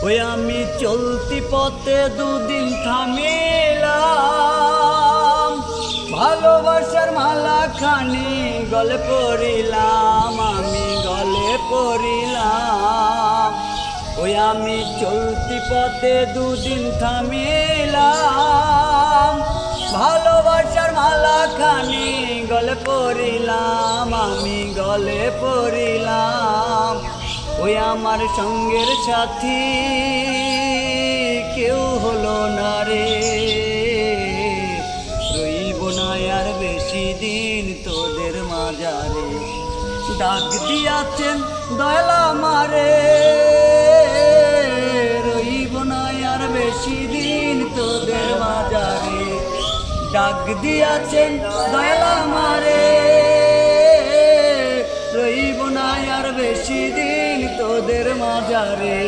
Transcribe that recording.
ওই আমি চলতি পথে দুদিন থামিলাম, ভালোবাসার মালা খানি গলে পড়িলাম, আমি গলে পড়িলাম। ওই আমি চলতি পথে দুদিন থামিলাম, ভালোবাসার মালা খানি গলে পড়িলাম, আমি গলে পড়িলাম। ওই আমার সঙ্গের সাথী কেউ হলো না রে, রইব না আর বেশি দিন তোদের মাঝারে। ডাক দিয়াছেন দয়াল আমারে, রইব না আর বেশি দিন তোদের মাঝারে। ডাক দিয়াছেন দয়াল আমারে, রইব না আর বেশি দিন তোদের মাঝারে।